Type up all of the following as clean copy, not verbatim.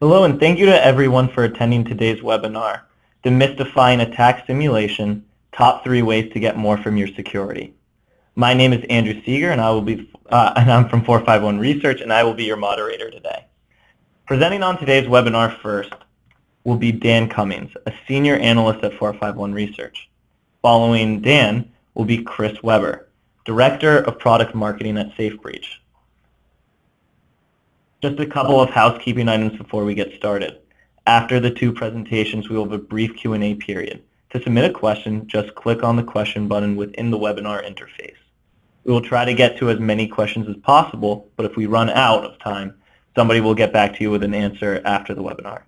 Hello, and thank you to everyone for attending today's webinar, Demystifying Attack Simulation, Top 3 Ways to Get More from Your Security. My name is Andrew Seeger, and I'm from 451 Research, and I will be your moderator today. Presenting on today's webinar first will be Dan Cummings, a senior analyst at 451 Research. Following Dan will be Chris Weber, Director of Product Marketing at SafeBreach. Just a couple of housekeeping items before we get started. After the two presentations, we will have a brief Q&A period. To submit a question, just click on the question button within the webinar interface. We will try to get to as many questions as possible, but if we run out of time, somebody will get back to you with an answer after the webinar.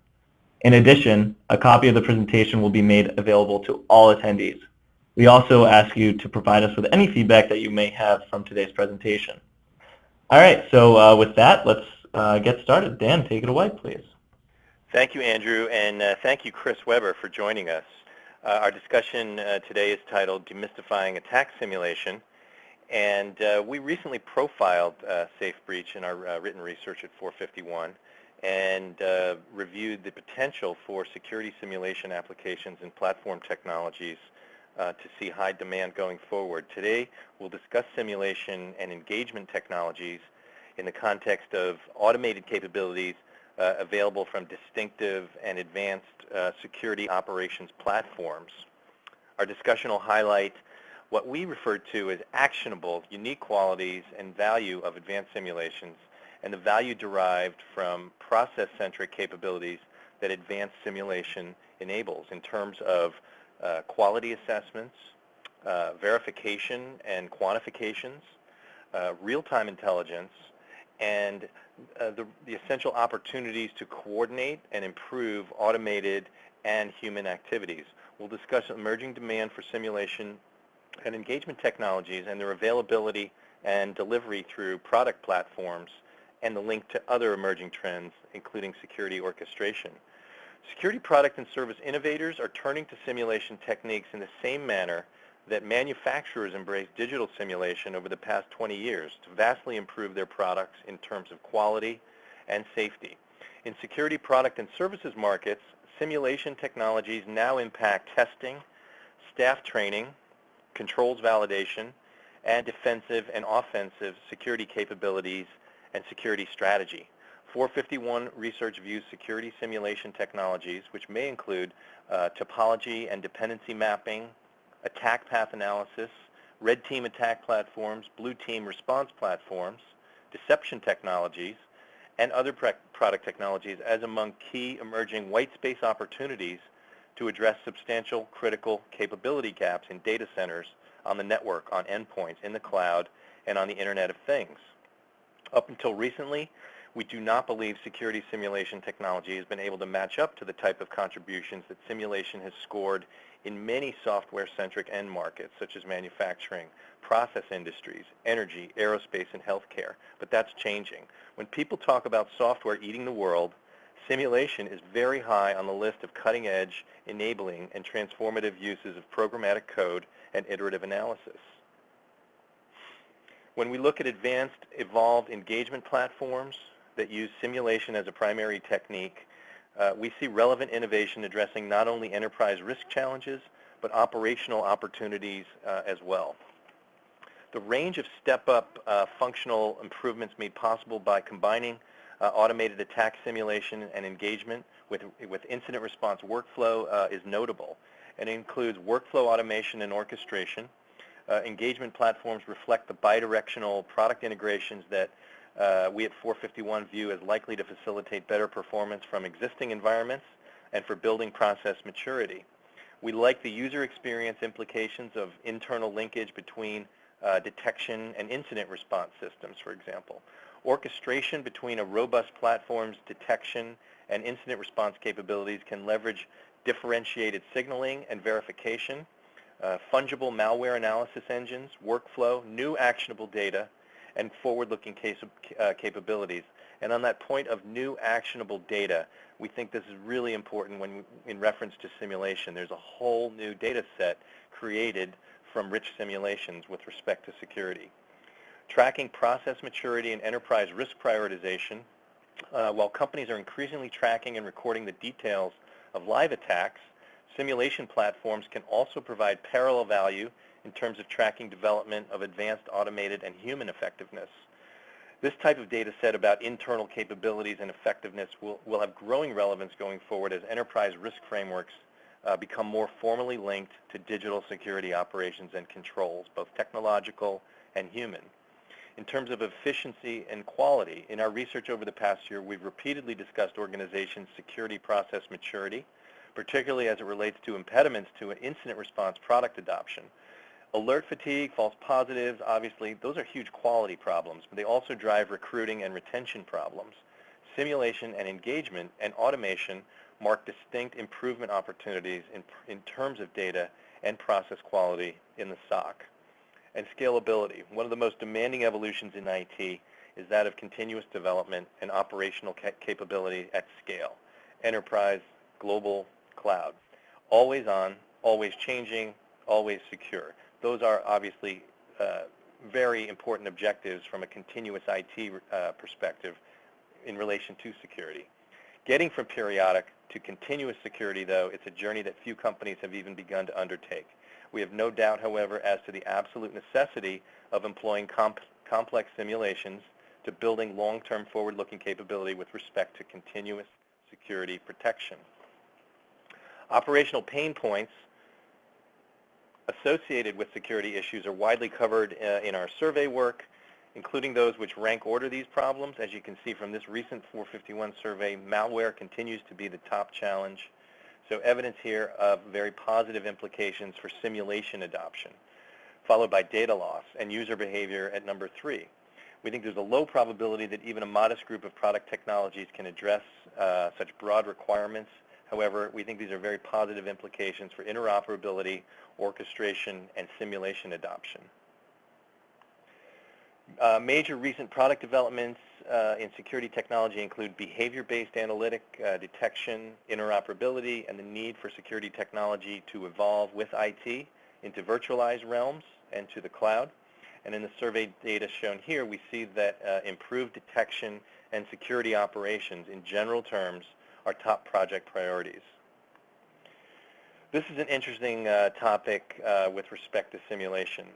In addition, a copy of the presentation will be made available to all attendees. We also ask you to provide us with any feedback that you may have from today's presentation. All right, so with that, let's get started. Dan, take it away, please. Thank you, Andrew, and thank you, Chris Weber, for joining us. Our discussion today is titled Demystifying Attack Simulation, and we recently profiled SafeBreach in our written research at 451 and reviewed the potential for security simulation applications and platform technologies to see high demand going forward. Today, we'll discuss simulation and engagement technologies in the context of automated capabilities available from distinctive and advanced security operations platforms. Our discussion will highlight what we refer to as actionable, unique qualities and value of advanced simulations and the value derived from process-centric capabilities that advanced simulation enables in terms of quality assessments, verification and quantifications, real-time intelligence, and the essential opportunities to coordinate and improve automated and human activities. We'll discuss emerging demand for simulation and engagement technologies and their availability and delivery through product platforms and the link to other emerging trends, including security orchestration. Security product and service innovators are turning to simulation techniques in the same manner that manufacturers embrace digital simulation over the past 20 years to vastly improve their products in terms of quality and safety. In security product and services markets, simulation technologies now impact testing, staff training, controls validation, and defensive and offensive security capabilities and security strategy. 451 Research views security simulation technologies, which may include topology and dependency mapping, attack path analysis, red team attack platforms, blue team response platforms, deception technologies, and other product technologies as among key emerging white space opportunities to address substantial critical capability gaps in data centers, on the network, on endpoints, in the cloud, and on the Internet of Things. Up until recently, we do not believe security simulation technology has been able to match up to the type of contributions that simulation has scored in many software-centric end markets, such as manufacturing, process industries, energy, aerospace, and healthcare. But that's changing. When people talk about software eating the world, simulation is very high on the list of cutting-edge, enabling, and transformative uses of programmatic code and iterative analysis. When we look at advanced, evolved engagement platforms that use simulation as a primary technique, we see relevant innovation addressing not only enterprise risk challenges, but operational opportunities as well. The range of step-up functional improvements made possible by combining automated attack simulation and engagement with incident response workflow is notable, and it includes workflow automation and orchestration. Engagement platforms reflect the bidirectional product integrations that we at 451 view as likely to facilitate better performance from existing environments and for building process maturity. We like the user experience implications of internal linkage between detection and incident response systems, for example. Orchestration between a robust platform's detection and incident response capabilities can leverage differentiated signaling and verification, fungible malware analysis engines, workflow, new actionable data, and forward-looking capabilities. And on that point of new actionable data, we think this is really important when, in reference to simulation. There's a whole new data set created from rich simulations with respect to security. Tracking process maturity and enterprise risk prioritization While companies are increasingly tracking and recording the details of live attacks, simulation platforms can also provide parallel value in terms of tracking development of advanced automated and human effectiveness. This type of data set about internal capabilities and effectiveness will have growing relevance going forward as enterprise risk frameworks become more formally linked to digital security operations and controls, both technological and human. In terms of efficiency and quality, in our research over the past year, we've repeatedly discussed organizations' security process maturity, particularly as it relates to impediments to an incident response product adoption. Alert fatigue, false positives, obviously, those are huge quality problems, but they also drive recruiting and retention problems. Simulation and engagement and automation mark distinct improvement opportunities in terms of data and process quality in the SOC. And scalability. One of the most demanding evolutions in IT is that of continuous development and operational capability at scale. Enterprise, global, cloud. Always on, always changing, always secure. Those are obviously very important objectives from a continuous IT perspective in relation to security. Getting from periodic to continuous security, though, it's a journey that few companies have even begun to undertake. We have no doubt, however, as to the absolute necessity of employing complex simulations to building long-term forward-looking capability with respect to continuous security protection. Operational pain points associated with security issues are widely covered in our survey work, including those which rank order these problems. As you can see from this recent 451 survey, malware continues to be the top challenge. So evidence here of very positive implications for simulation adoption, followed by data loss and user behavior at number 3. We think there's a low probability that even a modest group of product technologies can address such broad requirements. However, we think these are very positive implications for interoperability, orchestration, and simulation adoption. Major recent product developments in security technology include behavior-based analytic detection, interoperability, and the need for security technology to evolve with IT into virtualized realms and to the cloud. And in the survey data shown here, we see that improved detection and security operations in general terms are top project priorities. This is an interesting topic with respect to simulation.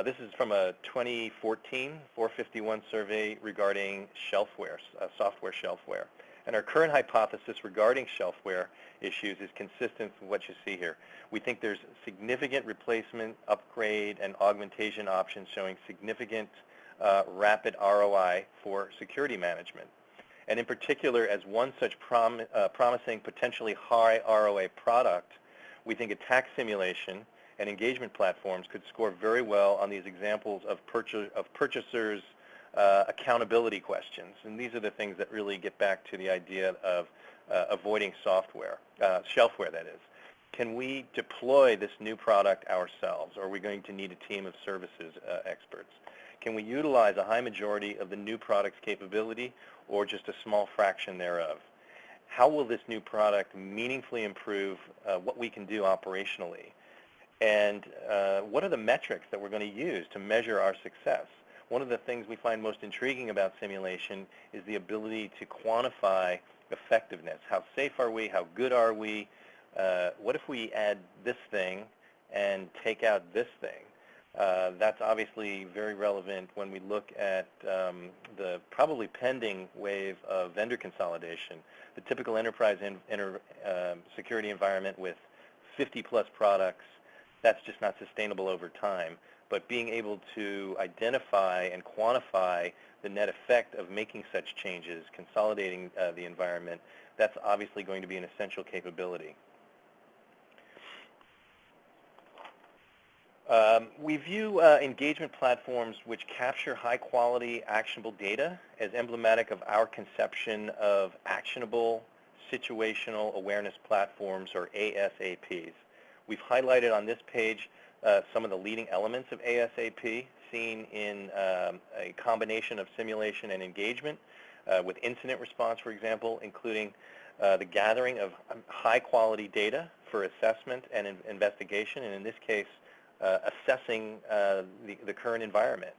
This is from a 2014 451 survey regarding shelfware, software shelfware. And our current hypothesis regarding shelfware issues is consistent with what you see here. We think there's significant replacement, upgrade, and augmentation options showing significant rapid ROI for security management. And in particular, as one such promising, potentially high ROI product, we think attack simulation and engagement platforms could score very well on these examples of purchasers' accountability questions. And these are the things that really get back to the idea of avoiding software, shelfware that is. Can we deploy this new product ourselves, or are we going to need a team of services experts? Can we utilize a high majority of the new product's capability, or just a small fraction thereof? How will this new product meaningfully improve what we can do operationally? And what are the metrics that we're going to use to measure our success? One of the things we find most intriguing about simulation is the ability to quantify effectiveness. How safe are we? How good are we? What if we add this thing and take out this thing? That's obviously very relevant when we look at the probably pending wave of vendor consolidation. The typical enterprise security environment with 50-plus products, that's just not sustainable over time. But being able to identify and quantify the net effect of making such changes, consolidating the environment, that's obviously going to be an essential capability. We view engagement platforms which capture high-quality, actionable data as emblematic of our conception of actionable situational awareness platforms, or ASAPs. We've highlighted on this page some of the leading elements of ASAP, seen in a combination of simulation and engagement, with incident response, for example, including the gathering of high-quality data for assessment and investigation, and in this case, assessing the current environment.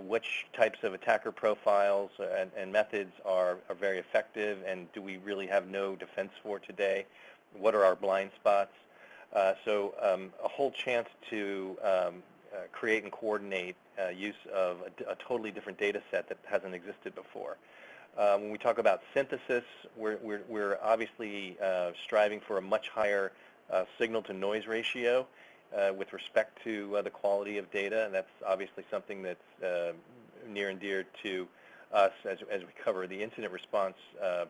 which types of attacker profiles and methods are very effective, and do we really have no defense for today? What are our blind spots? So a whole chance to create and coordinate use of a totally different data set that hasn't existed before. When we talk about synthesis, we're obviously striving for a much higher signal-to-noise ratio with respect to the quality of data, and that's obviously something that's near and dear to us as we cover the incident response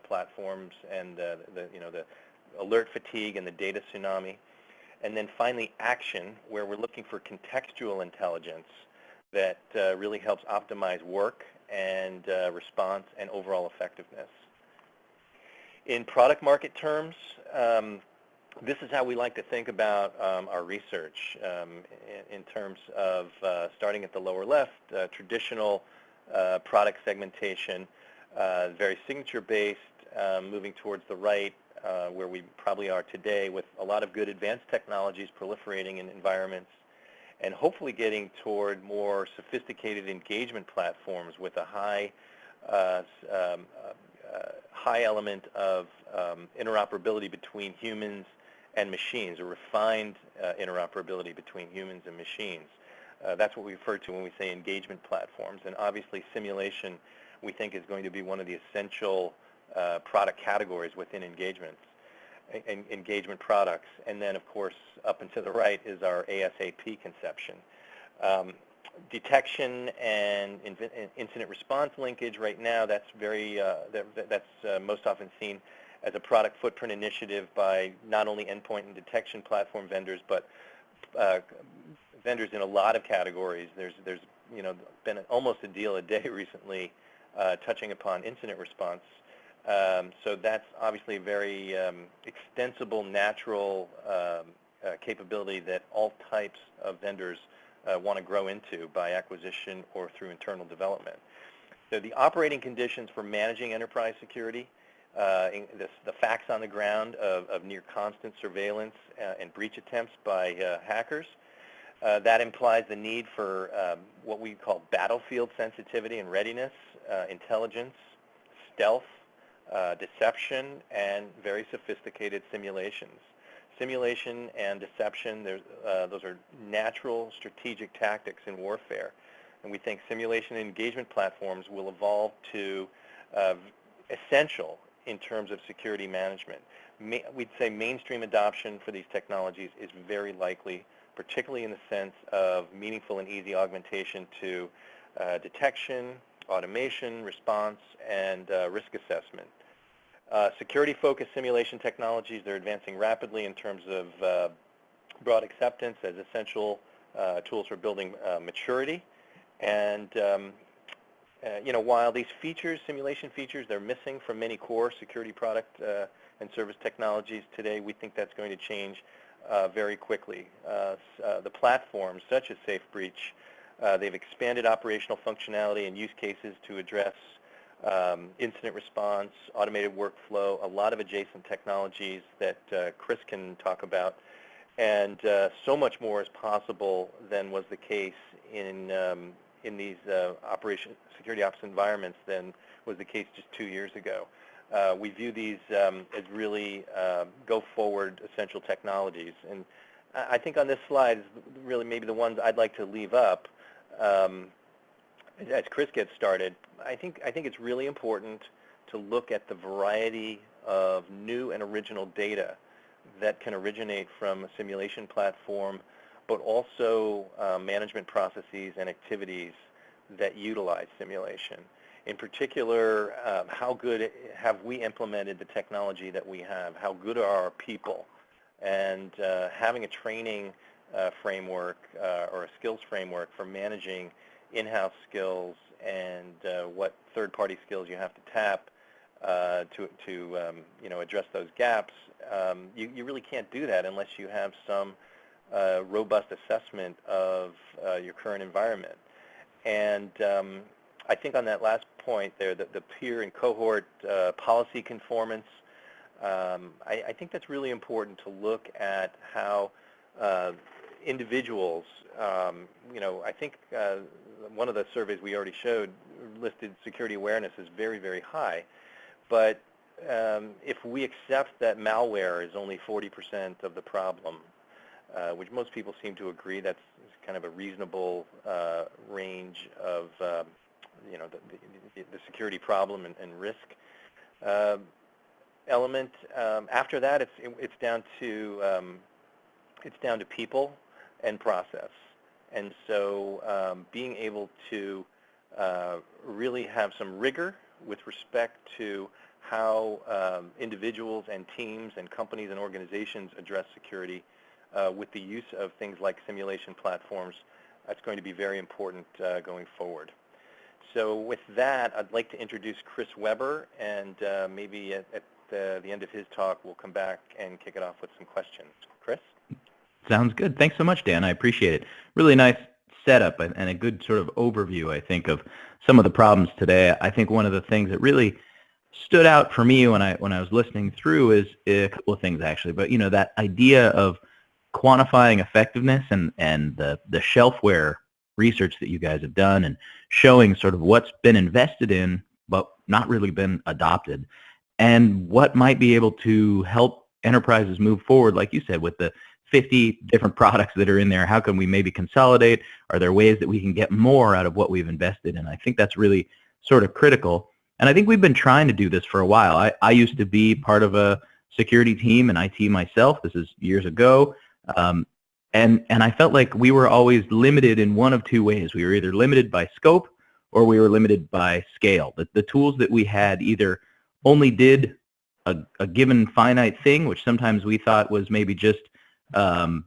platforms and the alert fatigue and the data tsunami. And then finally, action, where we're looking for contextual intelligence that really helps optimize work and response and overall effectiveness. In product market terms, this is how we like to think about our research in terms of starting at the lower left, traditional product segmentation, very signature-based, moving towards the right, where we probably are today with a lot of good advanced technologies proliferating in environments, and hopefully getting toward more sophisticated engagement platforms with a high element of interoperability between humans and machines, a refined interoperability between humans and machines. That's what we refer to when we say engagement platforms. And obviously simulation, we think, is going to be one of the essential product categories within engagement products. And then, of course, up and to the right is our ASAP conception. Detection and incident response linkage right now, that's most often seen as a product footprint initiative by not only endpoint and detection platform vendors, but vendors in a lot of categories. There's been almost a deal a day recently touching upon incident response. So that's obviously a very extensible, natural capability that all types of vendors want to grow into by acquisition or through internal development. So the operating conditions for managing enterprise security, the facts on the ground of near constant surveillance and breach attempts by hackers, that implies the need for what we call battlefield sensitivity and readiness, intelligence, stealth, deception, and very sophisticated simulations. Simulation and deception, those are natural strategic tactics in warfare. And we think simulation and engagement platforms will evolve to essential in terms of security management. We'd say mainstream adoption for these technologies is very likely, particularly in the sense of meaningful and easy augmentation to detection, automation, response, and risk assessment. Security-focused simulation technologies, they're advancing rapidly in terms of broad acceptance as essential tools for building maturity. And while these features, simulation features, they're missing from many core security product and service technologies today, we think that's going to change very quickly. The platforms, such as SafeBreach, they've expanded operational functionality and use cases to address incident response, automated workflow, a lot of adjacent technologies that Chris can talk about, and so much more is possible than was the case in these security ops environments than was the case just 2 years ago. We view these as really go-forward essential technologies. And I think on this slide is really maybe the ones I'd like to leave up as Chris gets started. I think it's really important to look at the variety of new and original data that can originate from a simulation platform, but also management processes and activities that utilize simulation. In particular, how good have we implemented the technology that we have? How good are our people? And having a training framework or a skills framework for managing in-house skills and what third-party skills you have to tap to address those gaps, you really can't do that unless you have some robust assessment of your current environment. And I think on that last point there, the peer and cohort policy conformance, I think that's really important to look at how individuals, I think one of the surveys we already showed listed security awareness as very, very high. But if we accept that malware is only 40% of the problem, which most people seem to agree that's kind of a reasonable range of the security problem and risk element. After that, it's down to people and process, and so being able to really have some rigor with respect to how individuals and teams and companies and organizations address security with the use of things like simulation platforms, that's going to be very important going forward. So with that, I'd like to introduce Chris Weber, and maybe at the end of his talk, we'll come back and kick it off with some questions. Chris? Sounds good. Thanks so much, Dan. I appreciate it. Really nice setup and a good sort of overview, I think, of some of the problems today. I think one of the things that really stood out for me when I was listening through is a couple of things, actually. But, that idea of quantifying effectiveness and the shelfware research that you guys have done and showing sort of what's been invested in but not really been adopted, and what might be able to help enterprises move forward, like you said, with the 50 different products that are in there. How can we maybe consolidate? Are there ways that we can get more out of what we've invested in? I think that's really sort of critical. And I think we've been trying to do this for a while. I used to be part of a security team in IT myself. This is years ago. And I felt like we were always limited in one of two ways. We were either limited by scope or we were limited by scale. The tools that we had either only did a given finite thing, which sometimes we thought was maybe just, the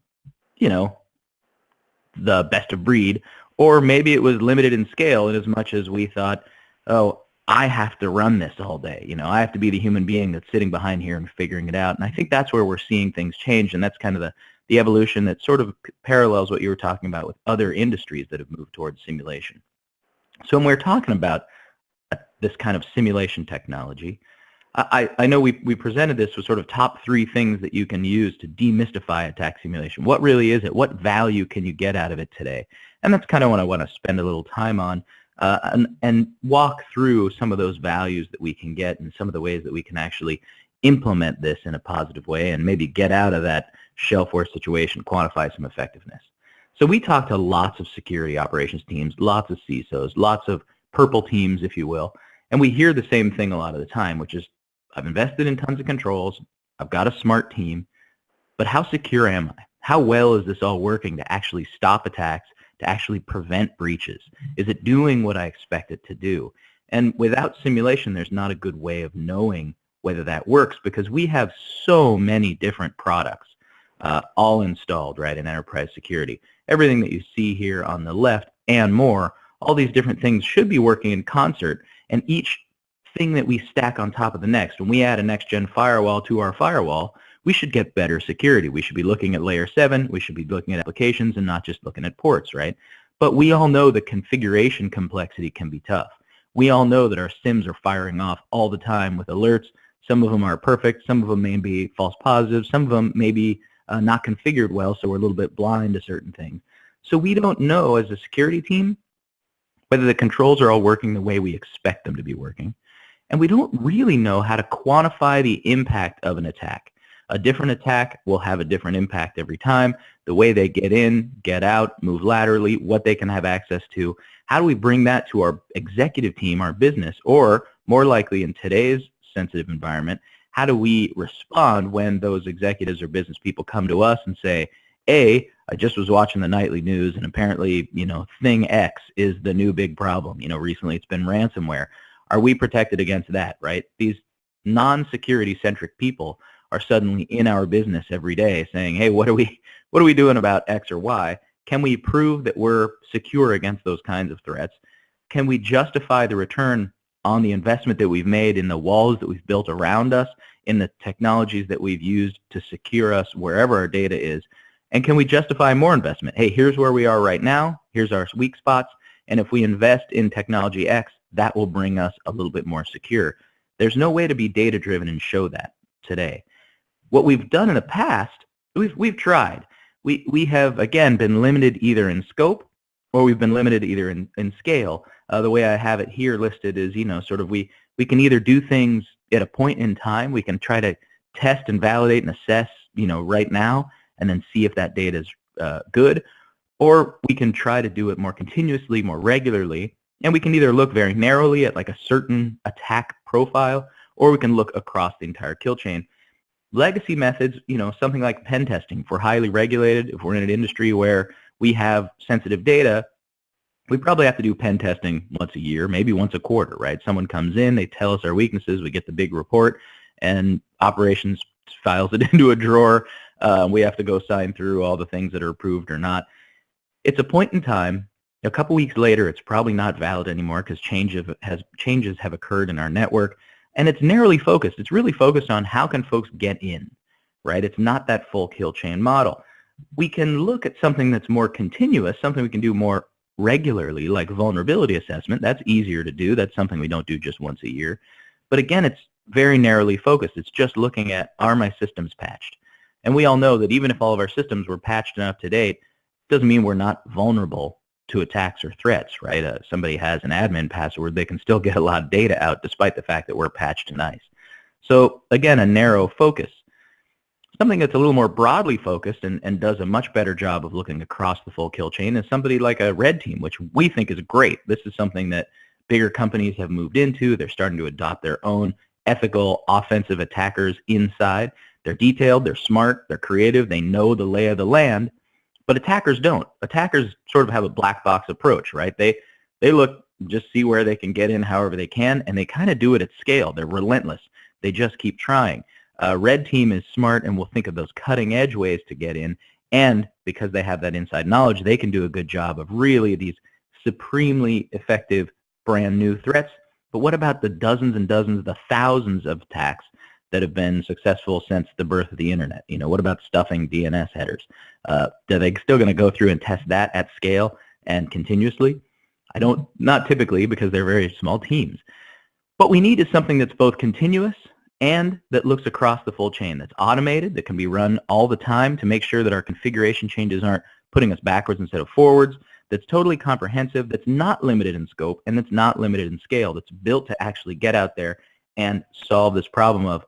best of breed, or maybe it was limited in scale in as much as we thought, oh, I have to run this all day. I have to be the human being that's sitting behind here and figuring it out. And I think that's where we're seeing things change, and that's kind of the evolution that sort of parallels what you were talking about with other industries that have moved towards simulation. So when we're talking about this kind of simulation technology, I know we presented this with sort of top 3 things that you can use to demystify attack simulation. What really is it? What value can you get out of it today? And that's kind of what I want to spend a little time on and walk through some of those values that we can get and some of the ways that we can actually implement this in a positive way and maybe get out of that shelfware situation, quantify some effectiveness. So we talk to lots of security operations teams, lots of CISOs, lots of purple teams, if you will, and we hear the same thing a lot of the time, which is, I've invested in tons of controls, I've got a smart team, but how secure am I? How well is this all working to actually stop attacks, to actually prevent breaches? Is it doing what I expect it to do? And without simulation, there's not a good way of knowing whether that works, because we have so many different products all installed, right, in enterprise security. Everything that you see here on the left and more, all these different things should be working in concert, and each thing that we stack on top of the next, when we add a next-gen firewall to our firewall, we should get better security. We should be looking at layer 7, we should be looking at applications and not just looking at ports, right? But we all know the configuration complexity can be tough. We all know that our SIMs are firing off all the time with alerts. Some of them are perfect, some of them may be false positives, some of them may be not configured well, so we're a little bit blind to certain things. So we don't know as a security team whether the controls are all working the way we expect them to be working. And we don't really know how to quantify the impact of an attack. A different attack will have a different impact every time. The way they get in, get out, move laterally, what they can have access to. How do we bring that to our executive team, our business, or more likely in today's sensitive environment, how do we respond when those executives or business people come to us and say, I just was watching the nightly news and apparently, thing X is the new big problem. Recently it's been ransomware. Are we protected against that, right? These non-security centric people are suddenly in our business every day saying, hey, what are we doing about X or Y? Can we prove that we're secure against those kinds of threats? Can we justify the return on the investment that we've made in the walls that we've built around us, in the technologies that we've used to secure us wherever our data is? And can we justify more investment? Hey, here's where we are right now. Here's our weak spots. And if we invest in technology X, that will bring us a little bit more secure. There's no way to be data-driven and show that today. What we've done in the past, we've tried. we have, again, been limited either in scope or we've been limited either in scale. The way I have it here listed is, sort of we can either do things at a point in time. We can try to test and validate and assess, right now, and then see if that data is good, or we can try to do it more continuously, more regularly, and we can either look very narrowly at like a certain attack profile, or we can look across the entire kill chain. Legacy methods, something like pen testing, if we're highly regulated, if we're in an industry where we have sensitive data, we probably have to do pen testing once a year, maybe once a quarter, right? Someone comes in, they tell us our weaknesses, we get the big report, and operations files it into a drawer. We have to go sign through all the things that are approved or not. It's a point in time. A couple weeks later, it's probably not valid anymore because changes have occurred in our network. And it's narrowly focused. It's really focused on how can folks get in, right? It's not that full kill chain model. We can look at something that's more continuous, something we can do more regularly, like vulnerability assessment. That's easier to do. That's something we don't do just once a year. But again, it's very narrowly focused. It's just looking at, are my systems patched? And we all know that even if all of our systems were patched and up to date, it doesn't mean we're not vulnerable to attacks or threats, right? Somebody has an admin password, they can still get a lot of data out despite the fact that we're patched nice. So again, a narrow focus. Something that's a little more broadly focused and does a much better job of looking across the full kill chain is somebody like a red team, which we think is great. This is something that bigger companies have moved into. They're starting to adopt their own ethical offensive attackers inside. They're detailed, they're smart, they're creative, they know the lay of the land. But attackers don't. Attackers sort of have a black box approach, right? They look, just see where they can get in however they can, and they kind of do it at scale. They're relentless. They just keep trying. Red team is smart and will think of those cutting edge ways to get in, and because they have that inside knowledge, they can do a good job of really these supremely effective brand new threats. But what about the dozens and dozens, the thousands of attacks that have been successful since the birth of the internet? What about stuffing DNS headers? Are they still going to go through and test that at scale and continuously? Not typically, because they're very small teams. What we need is something that's both continuous and that looks across the full chain, that's automated, that can be run all the time to make sure that our configuration changes aren't putting us backwards instead of forwards, that's totally comprehensive, that's not limited in scope, and that's not limited in scale, that's built to actually get out there and solve this problem of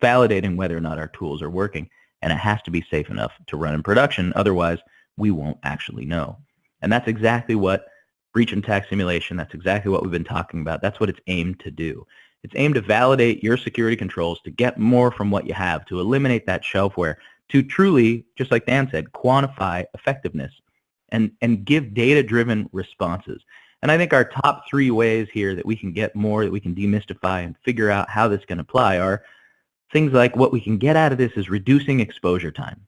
validating whether or not our tools are working. And it has to be safe enough to run in production, otherwise we won't actually know. And that's exactly what breach and attack simulation, that's exactly what we've been talking about. That's what it's aimed to do. It's aimed to validate your security controls, to get more from what you have, to eliminate that shelfware, to truly, just like Dan said, quantify effectiveness and give data-driven responses. And I think our top 3 ways here that we can get more, that we can demystify and figure out how this can apply are things like, what we can get out of this is reducing exposure time.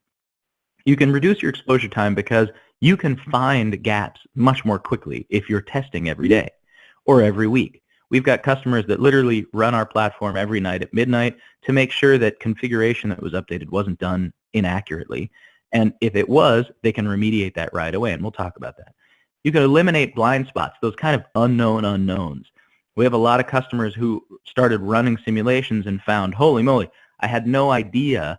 You can reduce your exposure time because you can find gaps much more quickly if you're testing every day or every week. We've got customers that literally run our platform every night at midnight to make sure that configuration that was updated wasn't done inaccurately. And if it was, they can remediate that right away, and we'll talk about that. You can eliminate blind spots, those kind of unknown unknowns. We have a lot of customers who started running simulations and found, holy moly, I had no idea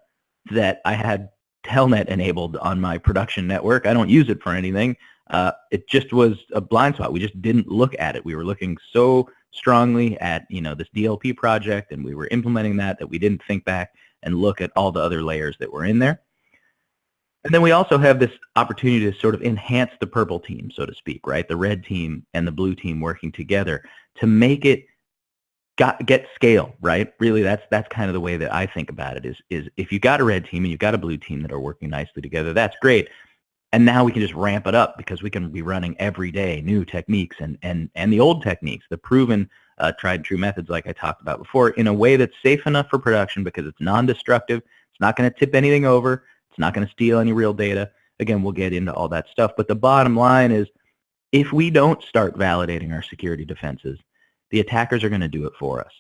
that I had Telnet enabled on my production network. I don't use it for anything. It just was a blind spot. We just didn't look at it. We were looking so strongly at this DLP project, and we were implementing that we didn't think back and look at all the other layers that were in there. And then we also have this opportunity to sort of enhance the purple team, so to speak, right? The red team and the blue team working together to make it get scale, right? Really, that's kind of the way that I think about it is if you've got a red team and you've got a blue team that are working nicely together, that's great. And now we can just ramp it up because we can be running every day new techniques and the old techniques, the proven tried and true methods like I talked about before, in a way that's safe enough for production because it's non-destructive, it's not going to tip anything over, it's not going to steal any real data. Again, we'll get into all that stuff. But the bottom line is, if we don't start validating our security defenses, the attackers are going to do it for us.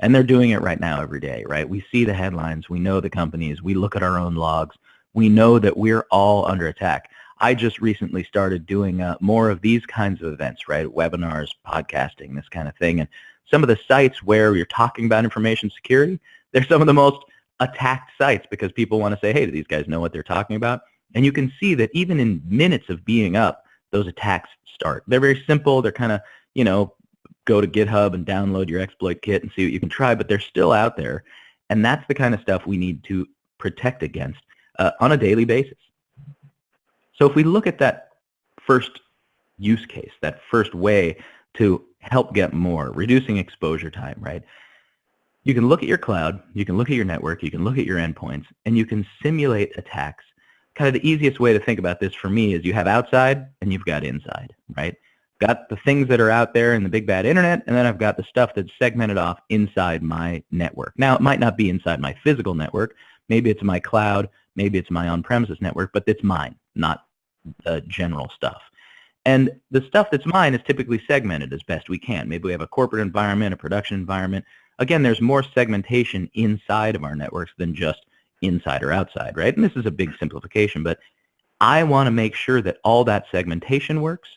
And they're doing it right now every day, right? We see the headlines, we know the companies, we look at our own logs, we know that we're all under attack. I just recently started doing more of these kinds of events, right? Webinars, podcasting, this kind of thing. And some of the sites where you're talking about information security, they're some of the most attacked sites because people want to say, hey, do these guys know what they're talking about? And you can see that even in minutes of being up, those attacks start. They're very simple. They're kind of, go to GitHub and download your exploit kit and see what you can try, but they're still out there. And that's the kind of stuff we need to protect against on a daily basis. So if we look at that first use case, that first way to help get more, reducing exposure time, right? You can look at your cloud, you can look at your network, you can look at your endpoints, and you can simulate attacks. Kind of the easiest way to think about this for me is you have outside and you've got inside, right? Got the things that are out there in the big bad internet, and then I've got the stuff that's segmented off inside my network. Now, it might not be inside my physical network. Maybe it's my cloud, maybe it's my on-premises network, but it's mine, not the general stuff. And the stuff that's mine is typically segmented as best we can. Maybe we have a corporate environment, a production environment. Again, there's more segmentation inside of our networks than just inside or outside, right? And this is a big simplification, but I want to make sure that all that segmentation works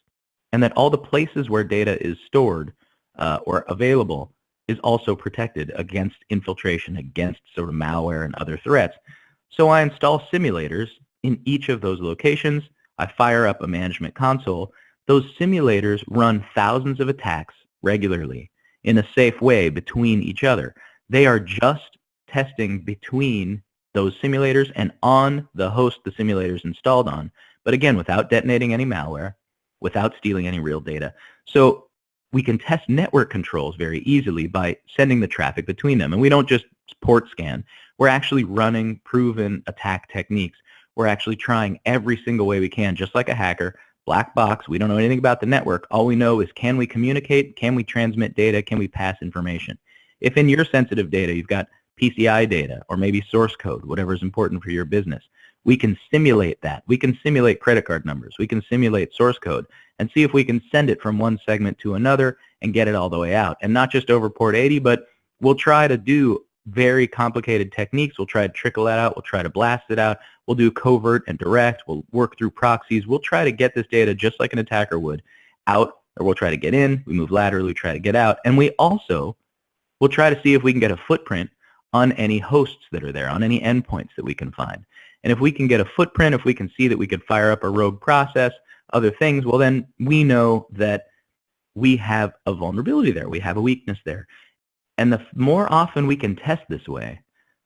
and that all the places where data is stored or available is also protected against infiltration, against sort of malware and other threats. So I install simulators in each of those locations. I fire up a management console. Those simulators run thousands of attacks regularly in a safe way between each other. They are just testing between those simulators and on the host the simulator is installed on, but again, without detonating any malware, without stealing any real data. So we can test network controls very easily by sending the traffic between them. And we don't just port scan. We're actually running proven attack techniques. We're actually trying every single way we can, just like a hacker. Black box, we don't know anything about the network. All we know is, can we communicate? Can we transmit data? Can we pass information? If in your sensitive data you've got PCI data or maybe source code, whatever is important for your business, we can simulate that. We can simulate credit card numbers. We can simulate source code and see if we can send it from one segment to another and get it all the way out. And not just over port 80, but we'll try to do very complicated techniques. We'll try to trickle that out. We'll try to blast it out. We'll do covert and direct. We'll work through proxies. We'll try to get this data just like an attacker would out, or we'll try to get in. We move laterally, we try to get out. And we also will try to see if we can get a footprint on any hosts that are there, on any endpoints that we can find. And if we can get a footprint, if we can see that we could fire up a rogue process, other things, well then we know that we have a vulnerability there. We have a weakness there. And the more often we can test this way,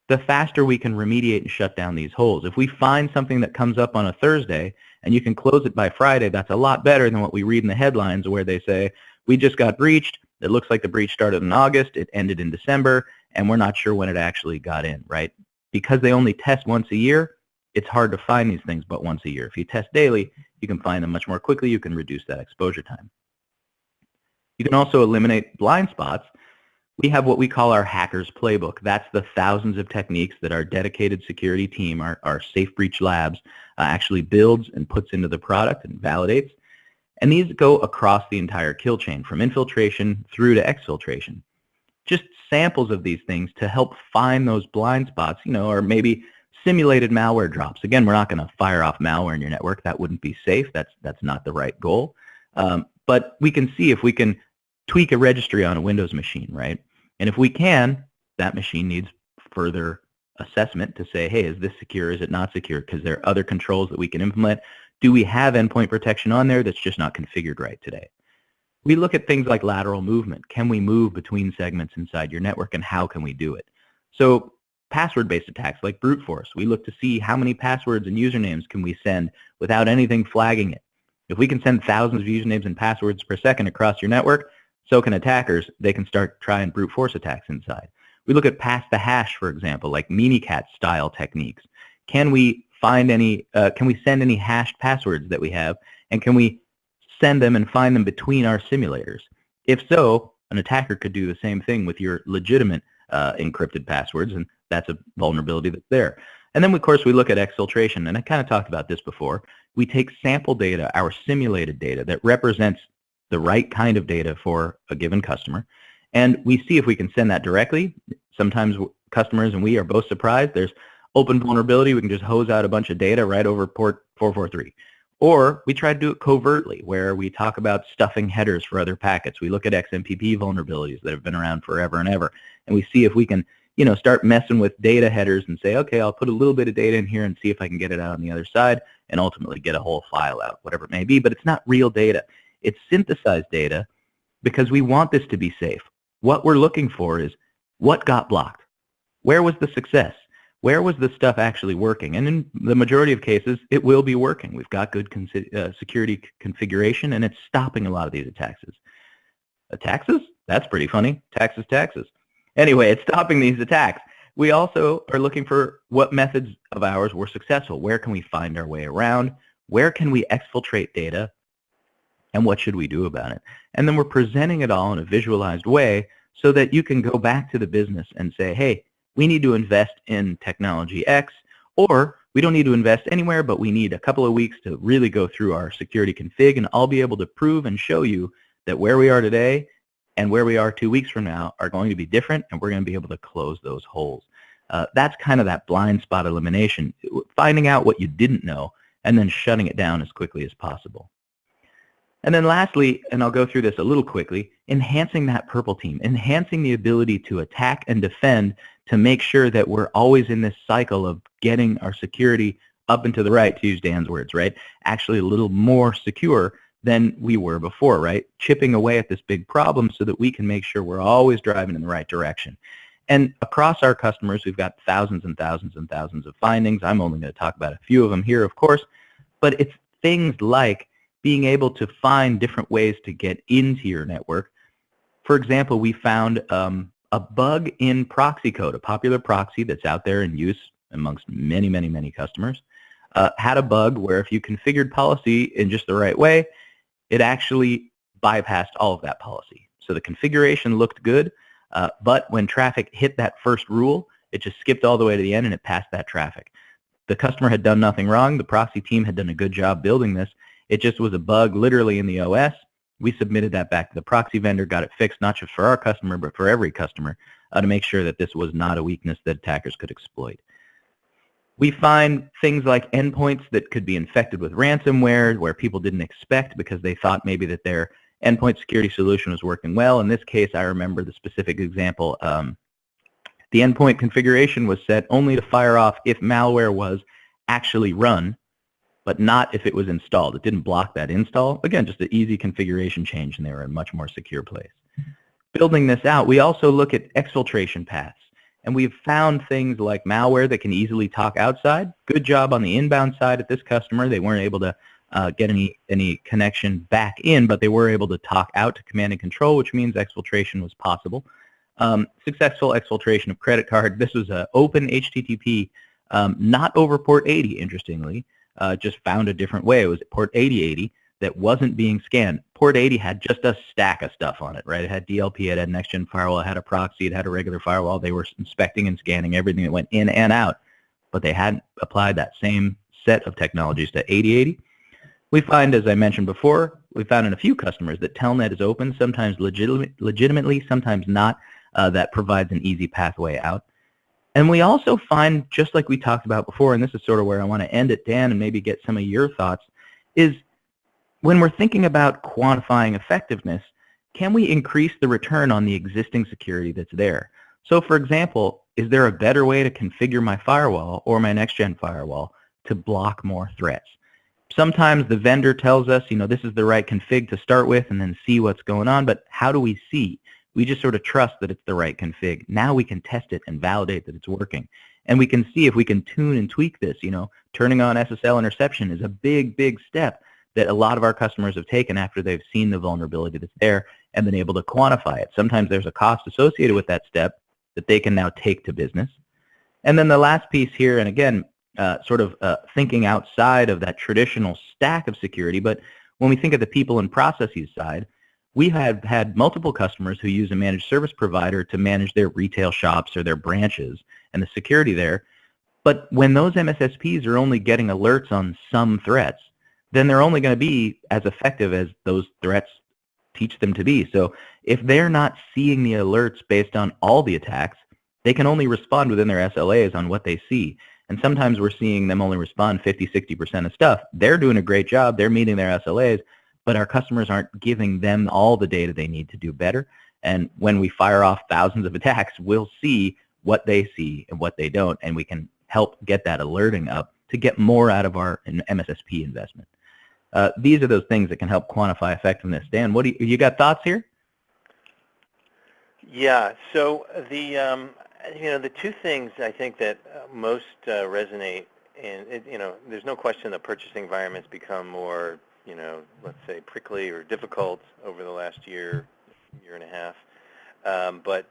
the faster we can remediate and shut down these holes. If we find something that comes up on a Thursday and you can close it by Friday, that's a lot better than what we read in the headlines where they say, we just got breached. It looks like the breach started in August, it ended in December, and we're not sure when it actually got in, right? Because they only test once a year, it's hard to find these things but once a year. If you test daily, you can find them much more quickly. You can reduce that exposure time. You can also eliminate blind spots. We have what we call our hacker's playbook. That's the thousands of techniques that our dedicated security team, our Safe Breach Labs, actually builds and puts into the product and validates. And these go across the entire kill chain, from infiltration through to exfiltration. Just samples of these things to help find those blind spots, or maybe simulated malware drops. Again, we're not going to fire off malware in your network. That wouldn't be safe. That's not the right goal. But we can see if we can tweak a registry on a Windows machine, right? And if we can, that machine needs further assessment to say, hey, is this secure? Is it not secure? Because there are other controls that we can implement. Do we have endpoint protection on there that's just not configured right today? We look at things like lateral movement. Can we move between segments inside your network, and how can we do it? So password-based attacks like brute force, we look to see how many passwords and usernames can we send without anything flagging it. If we can send thousands of usernames and passwords per second across your network, so can attackers. They can start trying brute force attacks inside. We look at pass the hash, for example, like Minicat style techniques. Can we find any, can we send any hashed passwords that we have, and can we send them and find them between our simulators? If so, an attacker could do the same thing with your legitimate encrypted passwords, and that's a vulnerability that's there. And then, of course, we look at exfiltration, and I kind of talked about this before. We take sample data, our simulated data that represents the right kind of data for a given customer, and we see if we can send that directly. Sometimes customers and we are both surprised. There's open vulnerability. We can just hose out a bunch of data right over port 443. Or we try to do it covertly, where we talk about stuffing headers for other packets. We look at XMPP vulnerabilities that have been around forever and ever, and we see if we can start messing with data headers and say, okay, I'll put a little bit of data in here and see if I can get it out on the other side and ultimately get a whole file out, whatever it may be. But it's not real data. It's synthesized data because we want this to be safe. What we're looking for is what got blocked? Where was the success? Where was the stuff actually working? And in the majority of cases, it will be working. We've got good security configuration, and it's stopping a lot of these attacks. Taxes? That's pretty funny. Taxes. Anyway, it's stopping these attacks. We also are looking for what methods of ours were successful. Where can we find our way around? Where can we exfiltrate data? And what should we do about it? And then we're presenting it all in a visualized way so that you can go back to the business and say, hey, we need to invest in technology X, or we don't need to invest anywhere, but we need a couple of weeks to really go through our security config, and I'll be able to prove and show you that where we are today and where we are 2 weeks from now are going to be different, and we're going to be able to close those holes. That's kind of that blind spot elimination, finding out what you didn't know and then shutting it down as quickly as possible. And then lastly, and I'll go through this a little quickly, enhancing that purple team, enhancing the ability to attack and defend to make sure that we're always in this cycle of getting our security up and to the right, to use Dan's words, right? Actually a little more secure than we were before, right? Chipping away at this big problem so that we can make sure we're always driving in the right direction. And across our customers, we've got thousands and thousands and thousands of findings. I'm only going to talk about a few of them here, of course, but it's things like being able to find different ways to get into your network. For example, we found a bug in proxy code, a popular proxy that's out there in use amongst many, many, many customers, had a bug where if you configured policy in just the right way, it actually bypassed all of that policy. So the configuration looked good, but when traffic hit that first rule, it just skipped all the way to the end and it passed that traffic. The customer had done nothing wrong. The proxy team had done a good job building this. It just was a bug literally in the OS. We submitted that back to the proxy vendor, got it fixed, not just for our customer, but for every customer, to make sure that this was not a weakness that attackers could exploit. We find things like endpoints that could be infected with ransomware, where people didn't expect because they thought maybe that their endpoint security solution was working well. In this case, I remember the specific example. The endpoint configuration was set only to fire off if malware was actually run, but not if it was installed. It didn't block that install. Again, just an easy configuration change, and they were in a much more secure place. Building this out, we also look at exfiltration paths, and we've found things like malware that can easily talk outside. Good job on the inbound side at this customer. They weren't able to get any connection back in, but they were able to talk out to command and control, which means exfiltration was possible. Successful exfiltration of credit card. This was an open HTTP, not over port 80, interestingly. Just found a different way. It was port 8080 that wasn't being scanned. Port 80 had just a stack of stuff on it, right? It had DLP, it had next-gen firewall, it had a proxy, it had a regular firewall. They were inspecting and scanning everything that went in and out, but they hadn't applied that same set of technologies to 8080. We find, as I mentioned before, we found in a few customers that Telnet is open, sometimes legitimately, sometimes not. That provides an easy pathway out. And we also find, just like we talked about before, and this is sort of where I want to end it, Dan, and maybe get some of your thoughts, is when we're thinking about quantifying effectiveness, can we increase the return on the existing security that's there? So, for example, is there a better way to configure my firewall or my next-gen firewall to block more threats? Sometimes the vendor tells us, this is the right config to start with and then see what's going on, but how do we see? We just sort of trust that it's the right config. Now we can test it and validate that it's working. And we can see if we can tune and tweak this. Turning on SSL interception is a big, big step that a lot of our customers have taken after they've seen the vulnerability that's there and been able to quantify it. Sometimes there's a cost associated with that step that they can now take to business. And then the last piece here, and again, thinking outside of that traditional stack of security, but when we think of the people and processes side, we have had multiple customers who use a managed service provider to manage their retail shops or their branches and the security there. But when those MSSPs are only getting alerts on some threats, then they're only going to be as effective as those threats teach them to be. So if they're not seeing the alerts based on all the attacks, they can only respond within their SLAs on what they see. And sometimes we're seeing them only respond 50-60% of stuff. They're doing a great job. They're meeting their SLAs, but our customers aren't giving them all the data they need to do better. And when we fire off thousands of attacks, we'll see what they see and what they don't, and we can help get that alerting up to get more out of our MSSP investment. These are those things that can help quantify effectiveness. Dan, what do you got thoughts here? Yeah. So the two things I think that most resonate, and there's no question that purchasing environments become more, let's say prickly or difficult over the last year and a half. But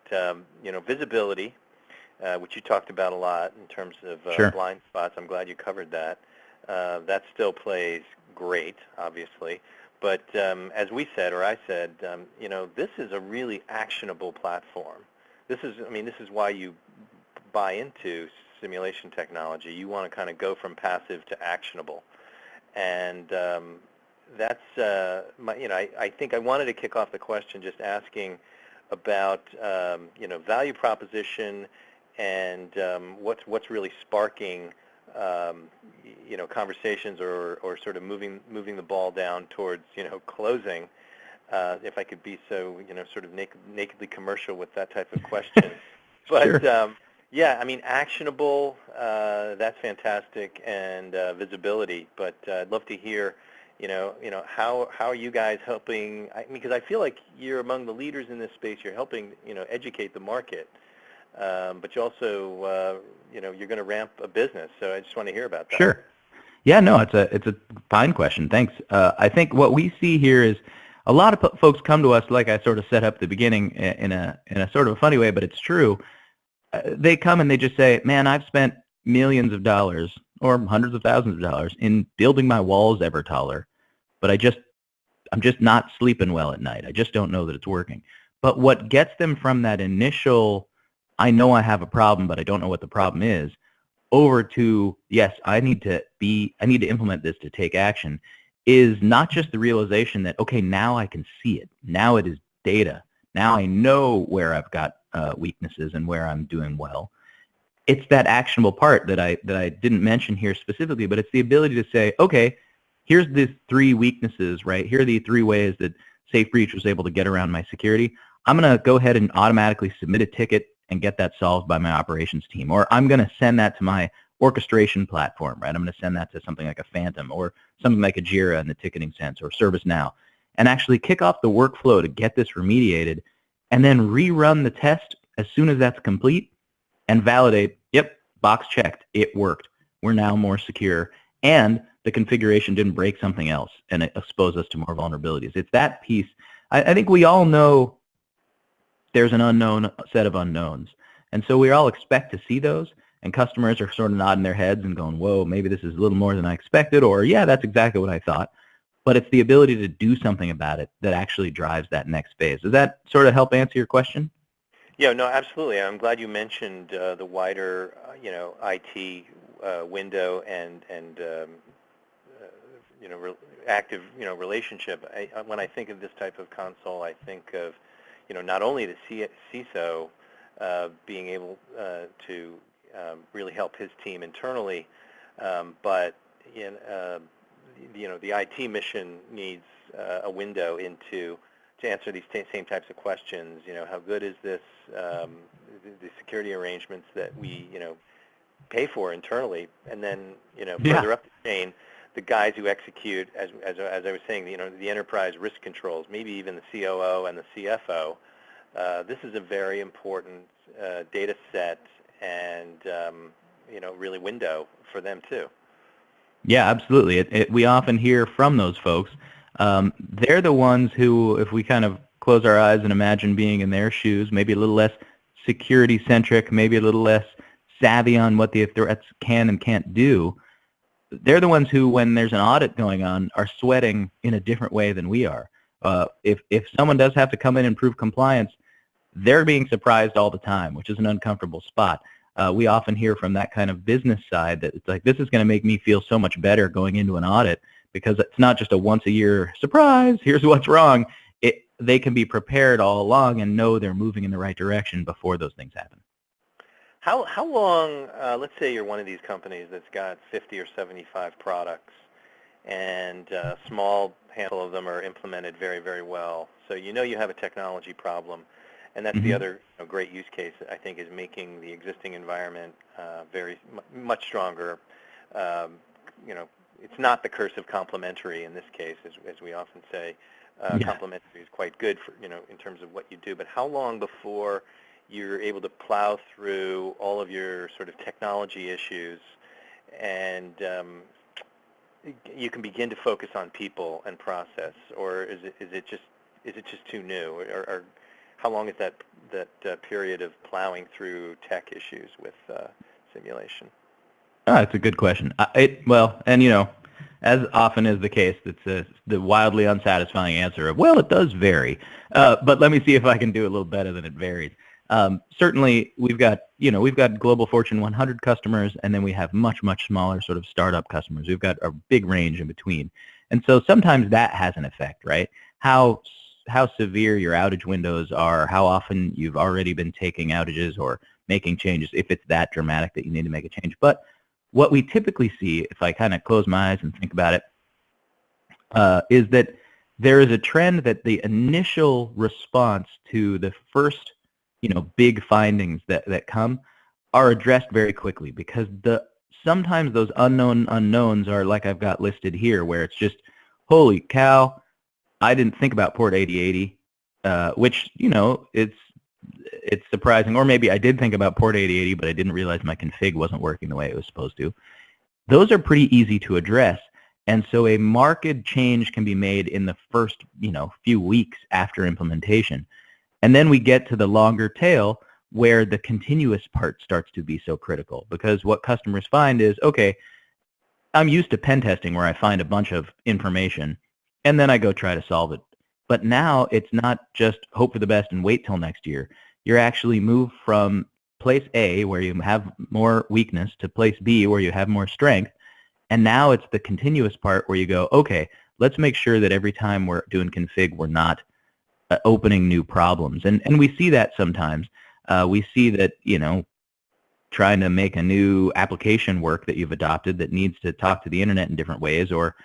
visibility, which you talked about a lot in terms of Sure. blind spots. I'm glad you covered that. That still plays great, obviously. But as we said, or I said, this is a really actionable platform. This is why you buy into simulation technology. You want to kind of go from passive to actionable. And that's, I think I wanted to kick off the question just asking about, value proposition and what's really sparking, conversations or sort of moving the ball down towards, closing, if I could be so, sort of nakedly commercial with that type of question. But, Sure. yeah, actionable, that's fantastic, and visibility. But I'd love to hear, how are you guys helping? Because I feel like you're among the leaders in this space. You're helping, educate the market. But you also, you're going to ramp a business. So I just want to hear about that. Sure. Yeah, no, it's a fine question. Thanks. I think what we see here is a lot of folks come to us, like I sort of set up at the beginning, in a sort of a funny way, but it's true. They come and they just say, man, I've spent millions of dollars or hundreds of thousands of dollars in building my walls ever taller, but I'm just not sleeping well at night. I just don't know that it's working. But what gets them from that initial, I know I have a problem, but I don't know what the problem is, over to, yes, I need to implement this to take action, is not just the realization that, okay, now I can see it. Now it is data. Now I know where I've got weaknesses and where I'm doing well. It's that actionable part that I didn't mention here specifically, but it's the ability to say, okay, here's the 3 weaknesses, right? Here are the 3 ways that SafeBreach was able to get around my security. I'm going to go ahead and automatically submit a ticket and get that solved by my operations team. Or I'm going to send that to my orchestration platform, right? I'm going to send that to something like a Phantom or something like a Jira in the ticketing sense, or ServiceNow, and actually kick off the workflow to get this remediated, and then rerun the test as soon as that's complete and validate, yep, box checked, it worked. We're now more secure, and the configuration didn't break something else and it exposed us to more vulnerabilities. It's that piece. I think we all know there's an unknown set of unknowns, and so we all expect to see those, and customers are sort of nodding their heads and going, whoa, maybe this is a little more than I expected, or yeah, that's exactly what I thought. But it's the ability to do something about it that actually drives that next phase. Does that sort of help answer your question? Yeah, no, absolutely. I'm glad you mentioned the wider, IT window and active, relationship. When I think of this type of console, I think of, not only the CISO being able to really help his team internally, but the IT mission needs a window to answer these same types of questions. How good is this? The security arrangements that we pay for internally, and then further up the chain, the guys who execute, as I was saying, the enterprise risk controls, maybe even the COO and the CFO. This is a very important data set and really window for them too. Yeah, absolutely. We often hear from those folks. They're the ones who, if we kind of close our eyes and imagine being in their shoes, maybe a little less security-centric, maybe a little less savvy on what the threats can and can't do, they're the ones who, when there's an audit going on, are sweating in a different way than we are. If someone does have to come in and prove compliance, they're being surprised all the time, which is an uncomfortable spot. We often hear from that kind of business side that it's like, this is going to make me feel so much better going into an audit, because it's not just a once-a-year surprise, here's what's wrong. They can be prepared all along and know they're moving in the right direction before those things happen. How long, let's say you're one of these companies that's got 50 or 75 products, and a small handful of them are implemented very, very well. So you have a technology problem, And that's the other great use case, I think, is making the existing environment much stronger. It's not the curse of complementary in this case, as we often say. Complementary is quite good for, in terms of what you do. But how long before you're able to plow through all of your sort of technology issues and you can begin to focus on people and process, or is it just too new, or how long is that period of plowing through tech issues with simulation? It's a good question. As often is the case, it's the wildly unsatisfying answer of, well, it does vary. But let me see if I can do a little better than it varies. Certainly, we've got global Fortune 100 customers, and then we have much, much smaller sort of startup customers. We've got a big range in between. And so sometimes that has an effect, right? How severe your outage windows are, how often you've already been taking outages or making changes, if it's that dramatic that you need to make a change. But what we typically see, if I kind of close my eyes and think about it, is that there is a trend that the initial response to the first big findings that come are addressed very quickly, because sometimes those unknown unknowns are like I've got listed here, where it's just, holy cow, I didn't think about port 8080, which, it's surprising. Or maybe I did think about port 8080, but I didn't realize my config wasn't working the way it was supposed to. Those are pretty easy to address. And so a marked change can be made in the first, few weeks after implementation. And then we get to the longer tail where the continuous part starts to be so critical, because what customers find is, okay, I'm used to pen testing where I find a bunch of information and then I go try to solve it. But now it's not just hope for the best and wait till next year. You're actually moved from place A, where you have more weakness, to place B, where you have more strength. And now it's the continuous part where you go, okay, let's make sure that every time we're doing config, we're not opening new problems. And we see that sometimes. We see that, trying to make a new application work that you've adopted that needs to talk to the internet in different ways, or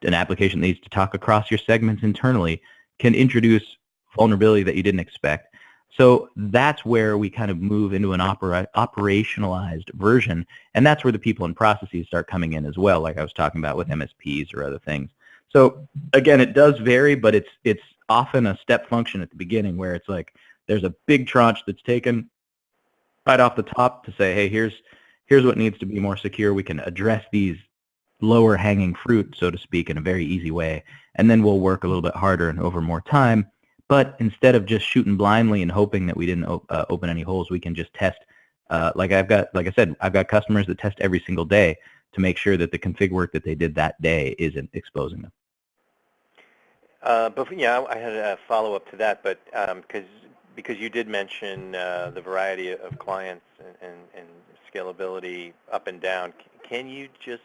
an application that needs to talk across your segments internally, can introduce vulnerability that you didn't expect. So that's where we kind of move into an operationalized version, and that's where the people and processes start coming in as well, like I was talking about with MSPs or other things. So again, it does vary, but it's often a step function at the beginning, where it's like there's a big tranche that's taken right off the top to say, hey, here's what needs to be more secure. We can address these lower hanging fruit, so to speak, in a very easy way, and then we'll work a little bit harder and over more time. But instead of just shooting blindly and hoping that we didn't open any holes, we can just test. Like I said, I've got customers that test every single day to make sure that the config work that they did that day isn't exposing them. But yeah, I had a follow-up to that, but because you did mention the variety of clients and scalability up and down, can you just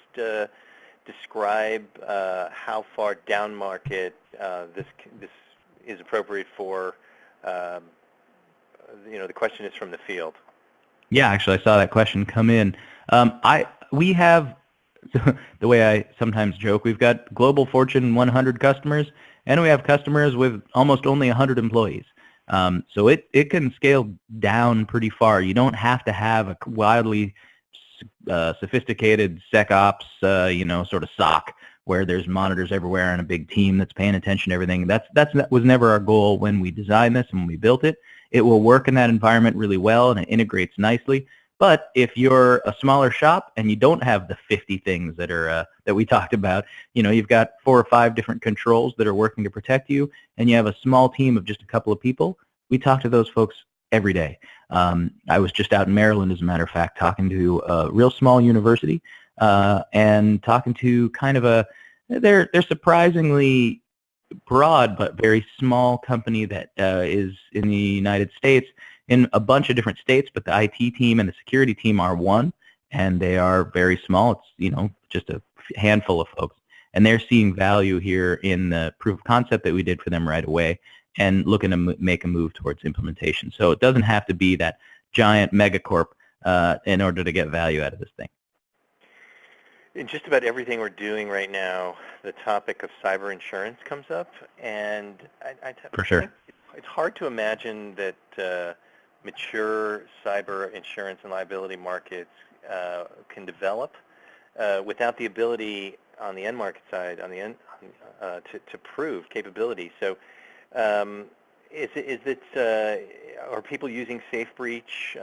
describe how far down market this is appropriate for? The question is from the field. Yeah, actually, I saw that question come in. We have, the way I sometimes joke, we've got global Fortune 100 customers, and we have customers with almost only 100 employees. So it can scale down pretty far. You don't have to have a wildly sophisticated SecOps, sort of SOC, where there's monitors everywhere and a big team that's paying attention to everything. That was never our goal when we designed this and when we built it. It will work in that environment really well, and it integrates nicely. But if you're a smaller shop and you don't have the 50 things that are that we talked about, you've got 4 or 5 different controls that are working to protect you, and you have a small team of just a couple of people, we talk to those folks every day. I was just out in Maryland, as a matter of fact, talking to a real small university and talking to kind of they're surprisingly broad but very small company that is in the United States, in a bunch of different states, but the IT team and the security team are one, and they are very small. It's, just a handful of folks. And they're seeing value here in the proof of concept that we did for them right away, and looking to make a move towards implementation. So it doesn't have to be that giant megacorp in order to get value out of this thing. In just about everything we're doing right now, the topic of cyber insurance comes up, and For sure. it's hard to imagine that mature cyber insurance and liability markets can develop without the ability on the end market side, to prove capability. So, are people using safe breach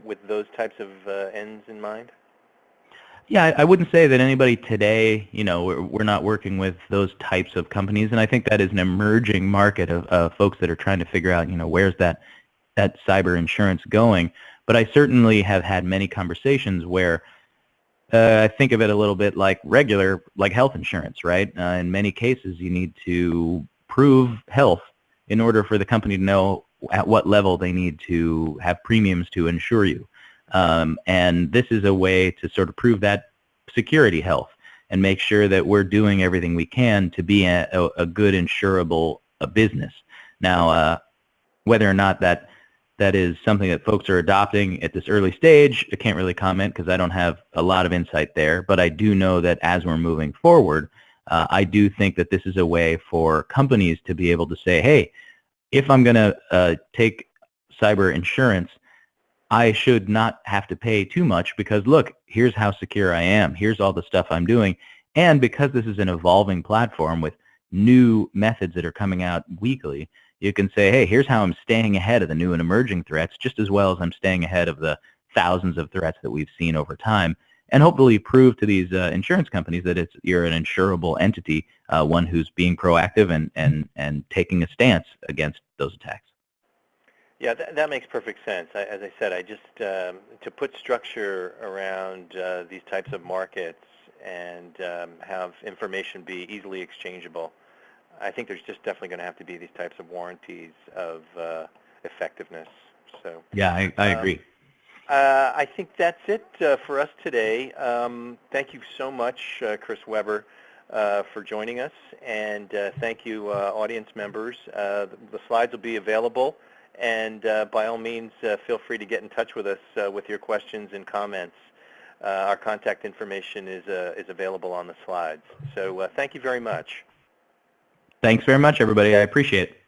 with those types of ends in mind? Yeah, I wouldn't say that anybody today, we're not working with those types of companies, and I think that is an emerging market of folks that are trying to figure out, where's that cyber insurance going. But I certainly have had many conversations where I think of it a little bit like health insurance, right? In many cases, you need to prove health in order for the company to know at what level they need to have premiums to insure you. And this is a way to sort of prove that security health and make sure that we're doing everything we can to be a good insurable business. Now, whether or not that is something that folks are adopting at this early stage, I can't really comment because I don't have a lot of insight there, but I do know that as we're moving forward, I do think that this is a way for companies to be able to say, hey, if I'm going to take cyber insurance, I should not have to pay too much because, look, here's how secure I am. Here's all the stuff I'm doing. And because this is an evolving platform with new methods that are coming out weekly, you can say, hey, here's how I'm staying ahead of the new and emerging threats just as well as I'm staying ahead of the thousands of threats that we've seen over time, and hopefully prove to these insurance companies that you're an insurable entity, one who's being proactive and taking a stance against those attacks. Yeah, that makes perfect sense. As I said, to put structure around these types of markets and have information be easily exchangeable, I think there's just definitely going to have to be these types of warranties of effectiveness. So yeah, I agree. I think that's it for us today. Thank you so much, Chris Weber, for joining us, and thank you, audience members. The slides will be available, and by all means, feel free to get in touch with us with your questions and comments. Our contact information is available on the slides. So thank you very much. Thanks very much, everybody. I appreciate it.